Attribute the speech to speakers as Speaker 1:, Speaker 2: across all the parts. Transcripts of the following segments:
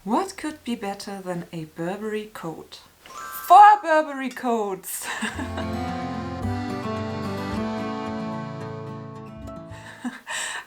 Speaker 1: What could be better than a Burberry coat? 4 Burberry coats!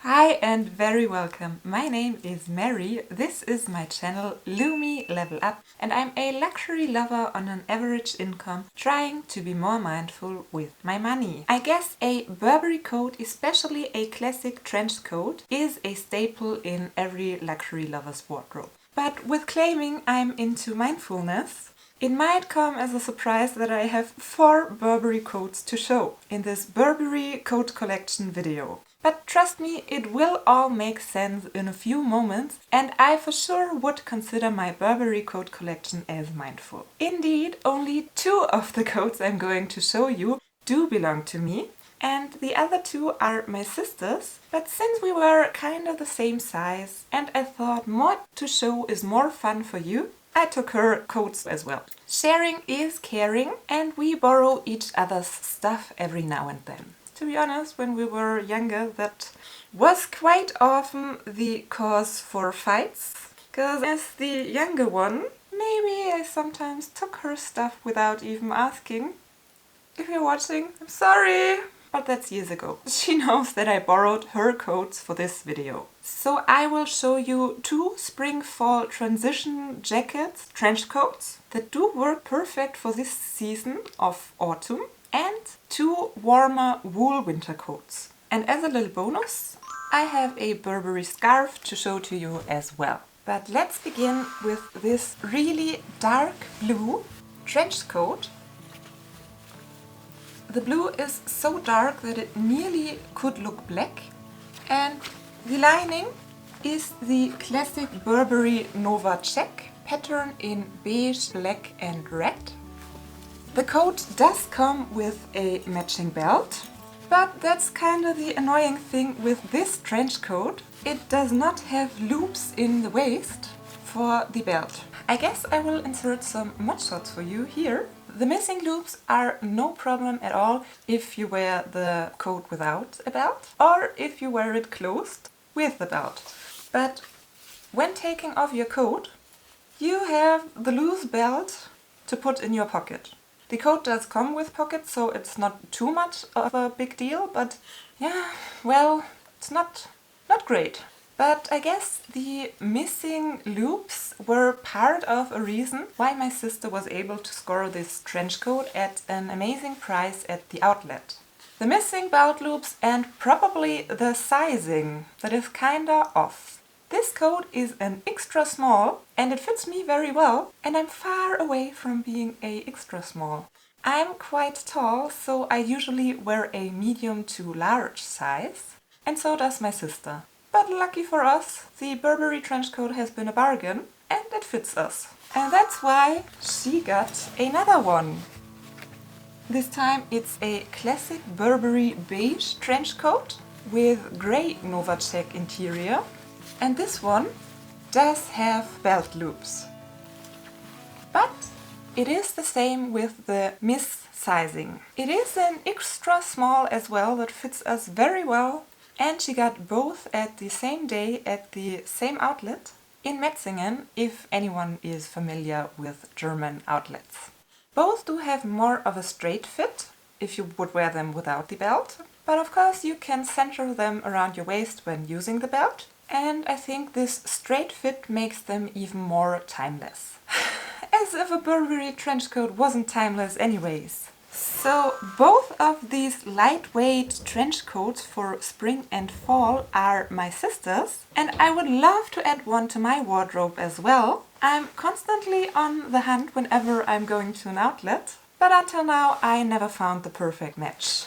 Speaker 1: Hi and very welcome. My name is Mary, this is my channel Lumi Level Up, and I'm a luxury lover on an average income trying to be more mindful with my money. I guess a Burberry coat, especially a classic trench coat, is a staple in every luxury lover's wardrobe. But with claiming I'm into mindfulness, it might come as a surprise that I have 4 Burberry coats to show in this Burberry coat collection video. But trust me, it will all make sense in a few moments, and I for sure would consider my Burberry coat collection as mindful. Indeed, only 2 of the coats I'm going to show you do belong to me, and the other 2 are my sister's, but since we were kind of the same size and I thought more to show is more fun for you, I took her coats as well. Sharing is caring, and we borrow each other's stuff every now and then. To be honest, when we were younger, that was quite often the cause for fights, because as the younger one, maybe I sometimes took her stuff without even asking. If you're watching, I'm sorry! But that's years ago. She knows that I borrowed her coats for this video. So I will show you 2 spring-fall transition jackets, trench coats, that do work perfect for this season of autumn, and 2 warmer wool winter coats. And as a little bonus, I have a Burberry scarf to show to you as well. But let's begin with this really dark blue trench coat. The blue is so dark that it nearly could look black, and the lining is the classic Burberry Nova check pattern in beige, black and red. The coat does come with a matching belt, but that's kind of the annoying thing with this trench coat. It does not have loops in the waist for the belt. I guess I will insert some mod shots for you here. The missing loops are no problem at all if you wear the coat without a belt or if you wear it closed with the belt. But when taking off your coat, you have the loose belt to put in your pocket. The coat does come with pockets, so it's not too much of a big deal, but yeah, well, it's not great. But I guess the missing loops were part of a reason why my sister was able to score this trench coat at an amazing price at the outlet. The missing belt loops and probably the sizing that is kinda off. This coat is an extra small and it fits me very well, and I'm far away from being a extra small. I'm quite tall, so I usually wear a medium to large size, and so does my sister. But lucky for us, the Burberry trench coat has been a bargain and it fits us. And that's why she got another one. This time it's a classic Burberry beige trench coat with grey Nova check interior. And this one does have belt loops. But it is the same with the mis-sizing. It is an extra small as well that fits us very well. And she got both at the same day at the same outlet in Metzingen, if anyone is familiar with German outlets. Both do have more of a straight fit, if you would wear them without the belt, but of course you can center them around your waist when using the belt, and I think this straight fit makes them even more timeless. As if a Burberry trench coat wasn't timeless anyways. So both of these lightweight trench coats for spring and fall are my sister's, and I would love to add one to my wardrobe as well. I'm constantly on the hunt whenever I'm going to an outlet, but until now I never found the perfect match.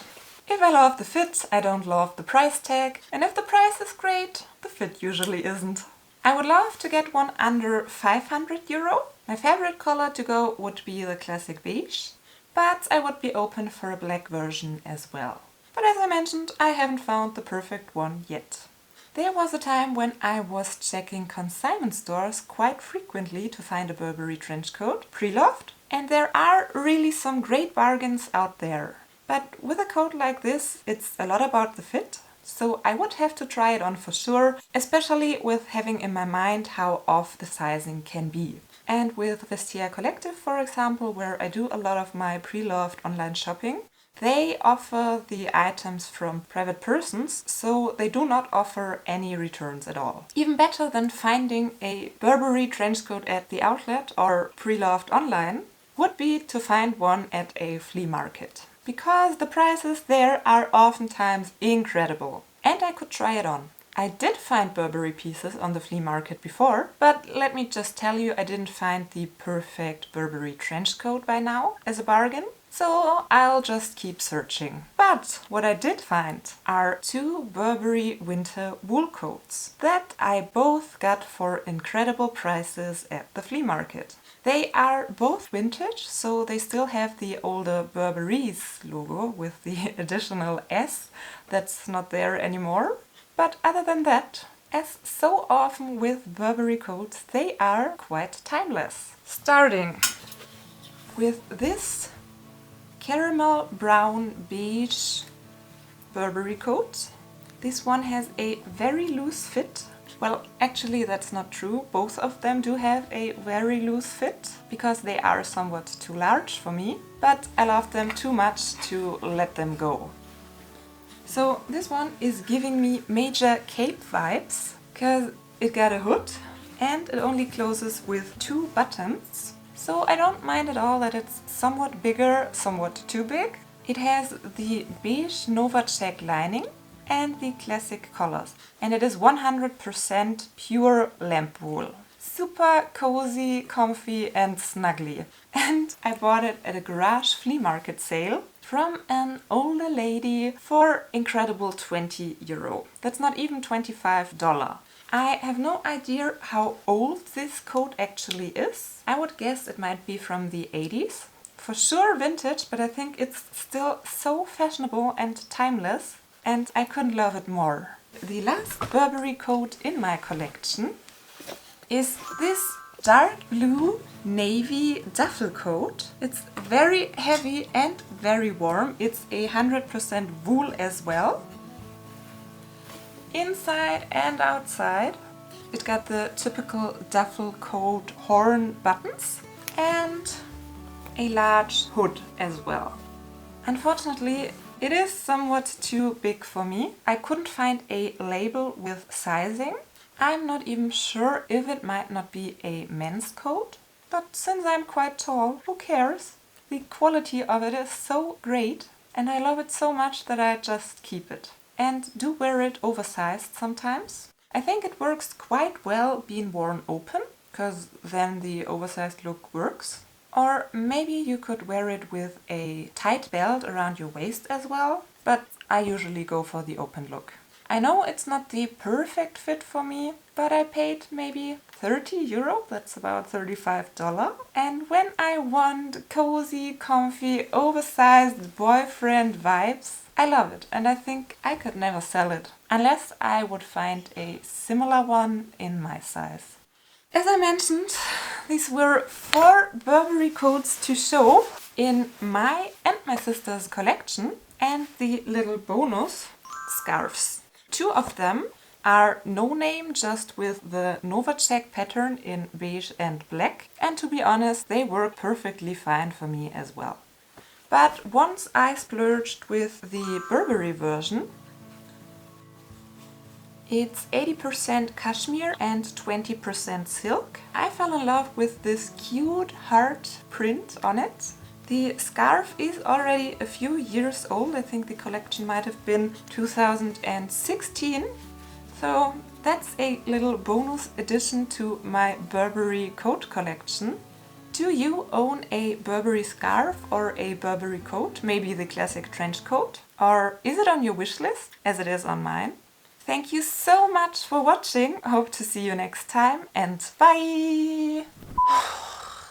Speaker 1: If I love the fit, I don't love the price tag, and if the price is great, the fit usually isn't. I would love to get one under 500 euro. My favorite color to go would be the classic beige. But I would be open for a black version as well. But as I mentioned, I haven't found the perfect one yet. There was a time when I was checking consignment stores quite frequently to find a Burberry trench coat, pre-loved, and there are really some great bargains out there. But with a coat like this, it's a lot about the fit, so I would have to try it on for sure, especially with having in my mind how off the sizing can be. And with Vestiaire Collective, for example, where I do a lot of my pre-loved online shopping, they offer the items from private persons, so they do not offer any returns at all. Even better than finding a Burberry trench coat at the outlet or pre-loved online would be to find one at a flea market, because the prices there are oftentimes incredible. And I could try it on. I did find Burberry pieces on the flea market before, but let me just tell you, I didn't find the perfect Burberry trench coat by now as a bargain. So I'll just keep searching. But what I did find are two Burberry winter wool coats that I both got for incredible prices at the flea market. They are both vintage, so they still have the older Burberrys logo with the additional S that's not there anymore. But other than that, as so often with Burberry coats, they are quite timeless. Starting with this caramel brown beige Burberry coat. This one has a very loose fit. Well, actually that's not true. Both of them do have a very loose fit because they are somewhat too large for me, but I love them too much to let them go. So this one is giving me major cape vibes because it got a hood and it only closes with 2 buttons. So I don't mind at all that it's somewhat bigger, somewhat too big. It has the beige Nova check lining and the classic colors. And it is 100% pure lamp wool. Super cozy, comfy and snuggly. And I bought it at a garage flea market sale from an older lady for incredible €20. That's not even $25. I have no idea how old this coat actually is. I would guess it might be from the 80s. For sure vintage, but I think it's still so fashionable and timeless, and I couldn't love it more. The last Burberry coat in my collection is this dark blue navy duffel coat. It's very heavy and very warm. It's 100% wool as well. Inside and outside it got the typical duffel coat horn buttons and a large hood as well. Unfortunately, it is somewhat too big for me. I couldn't find a label with sizing. I'm not even sure if it might not be a men's coat, but since I'm quite tall, who cares? The quality of it is so great and I love it so much that I just keep it. And do wear it oversized sometimes. I think it works quite well being worn open, because then the oversized look works. Or maybe you could wear it with a tight belt around your waist as well, but I usually go for the open look. I know it's not the perfect fit for me, but I paid maybe €30, that's about $35. And when I want cozy, comfy, oversized boyfriend vibes, I love it and I think I could never sell it, unless I would find a similar one in my size. As I mentioned, these were 4 Burberry coats to show in my and my sister's collection, and the little bonus scarves. 2 of them are no name, just with the Nova check pattern in beige and black, and to be honest, they work perfectly fine for me as well. But once I splurged with the Burberry version, it's 80% cashmere and 20% silk. I fell in love with this cute heart print on it. The scarf is already a few years old. I think the collection might have been 2016. So that's a little bonus addition to my Burberry coat collection. Do you own a Burberry scarf or a Burberry coat? Maybe the classic trench coat? Or is it on your wish list, as it is on mine? Thank you so much for watching. Hope to see you next time and bye!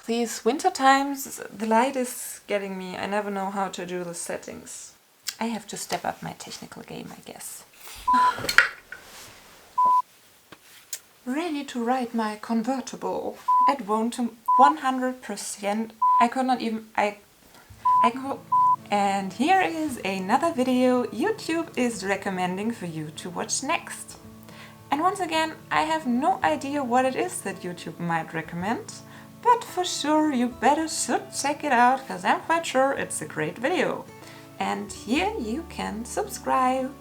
Speaker 1: These winter times, the light is getting me. I never know how to do the settings. I have to step up my technical game, I guess. Ready to ride my convertible. At 100%. I could not even... And here is another video YouTube is recommending for you to watch next. And once again, I have no idea what it is that YouTube might recommend, but for sure you better should check it out because I'm quite sure it's a great video. And here you can subscribe.